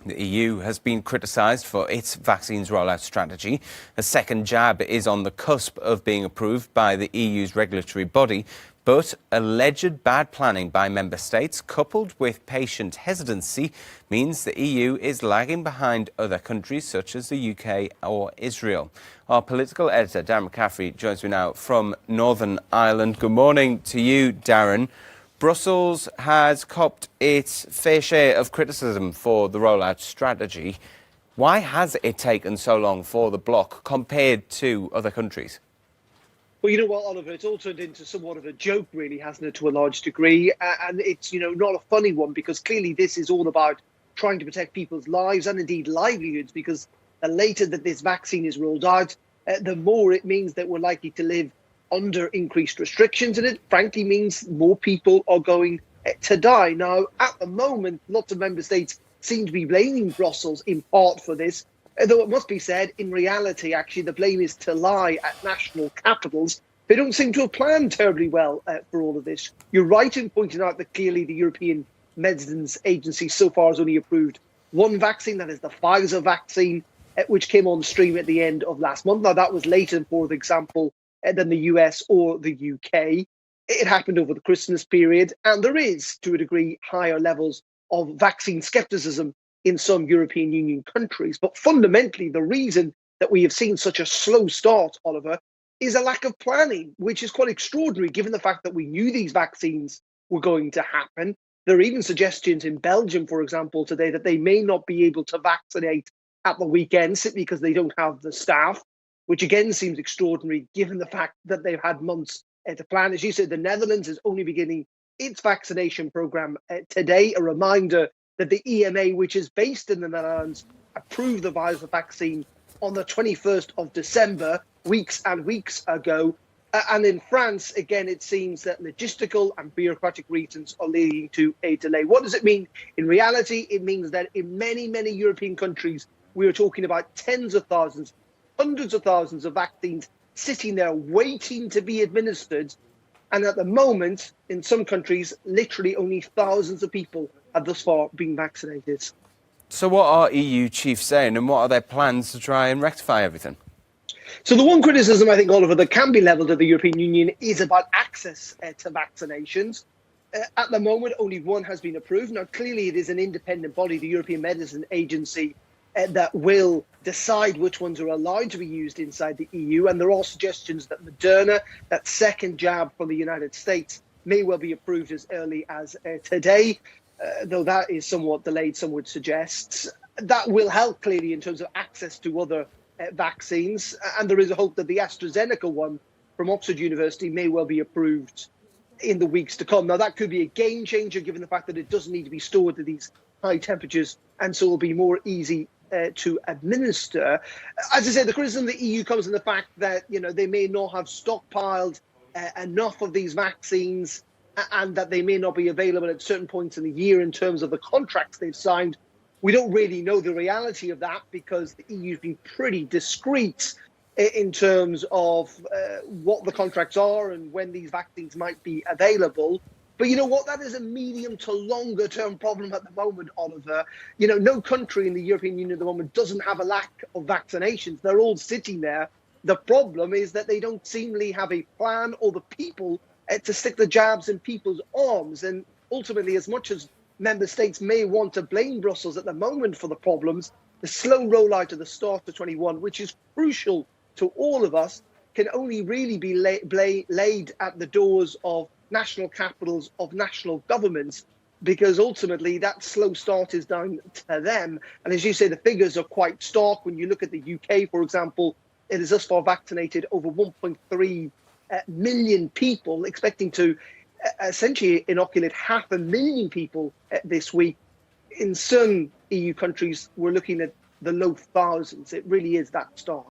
The EU has been criticised for its vaccines rollout strategy. A second jab is on the cusp of being approved by the EU's regulatory body, but alleged bad planning by member states, coupled with patient hesitancy, means the EU is lagging behind other countries such as the UK or Israel. Our political editor, Darren McCaffrey, joins me now from Northern Ireland. Good morning to you, Darren. Brussels has copped its fair share of criticism for the rollout strategy. Why has it taken so long for the bloc compared to other countries? Well, you know what, Oliver, it's all turned into somewhat of a joke, really, hasn't it, to a large degree? And it's, not a funny one, because clearly this is all about trying to protect people's lives and indeed livelihoods, because the later that this vaccine is rolled out, the more it means that we're likely to live under increased restrictions, and it frankly means more people are going to die. Now, at the moment, lots of member states seem to be blaming Brussels in part for this, though it must be said, in reality, actually, the blame is to lie at national capitals. They don't seem to have planned terribly well for all of this. You're right in pointing out that clearly the European Medicines Agency so far has only approved one vaccine, that is the Pfizer vaccine, which came on stream at the end of last month. Now, that was later, for example, than the US or the UK. It happened over the Christmas period, and there is, to a degree, higher levels of vaccine skepticism in some European Union countries. But fundamentally, the reason that we have seen such a slow start, Oliver, is a lack of planning, which is quite extraordinary given the fact that we knew these vaccines were going to happen. There are even suggestions in Belgium, for example, today that they may not be able to vaccinate at the weekend simply because they don't have the staff, which again seems extraordinary given the fact that they've had months to plan. As you said, the Netherlands is only beginning its vaccination program today. A reminder that the EMA, which is based in the Netherlands, approved the Pfizer vaccine on the 21st of December, weeks and weeks ago. And in France, again, it seems that logistical and bureaucratic reasons are leading to a delay. What does it mean? In reality, it means that in many, many European countries, we are talking about tens of thousands, hundreds of thousands of vaccines sitting there waiting to be administered. And at the moment, in some countries, literally only thousands of people have thus far been vaccinated. So what are EU chiefs saying, and what are their plans to try and rectify everything? So the one criticism, I think, Oliver, that can be levelled at the European Union is about access to vaccinations. At the moment, only one has been approved. Now, clearly, it is an independent body, the European Medicines Agency, that will decide which ones are allowed to be used inside the EU. And there are suggestions that Moderna, that second jab from the United States, may well be approved as early as today, though that is somewhat delayed, some would suggest. That will help clearly in terms of access to other vaccines. And there is a hope that the AstraZeneca one from Oxford University may well be approved in the weeks to come. Now, that could be a game changer given the fact that it doesn't need to be stored at these high temperatures, and so will be more easy to administer. As I said, the criticism of the EU comes in the fact that they may not have stockpiled enough of these vaccines, and that they may not be available at certain points in the year in terms of the contracts they've signed. We don't really know the reality of that because the EU has been pretty discreet in terms of what the contracts are and when these vaccines might be available. But you know what? That is a medium to longer term problem at the moment, Oliver. No country in the European Union at the moment doesn't have a lack of vaccinations. They're all sitting there. The problem is that they don't seemingly have a plan or the people to stick the jabs in people's arms. And ultimately, as much as member states may want to blame Brussels at the moment for the problems, the slow rollout of the start of 21, which is crucial to all of us, can only really be laid at the doors of national capitals, of national governments, because ultimately that slow start is down to them. And as you say, the figures are quite stark. When you look at the UK, for example, it has thus far vaccinated over 1.3 million people, expecting to essentially inoculate 500,000 people this week. In some EU countries, we're looking at the low thousands. It really is that stark.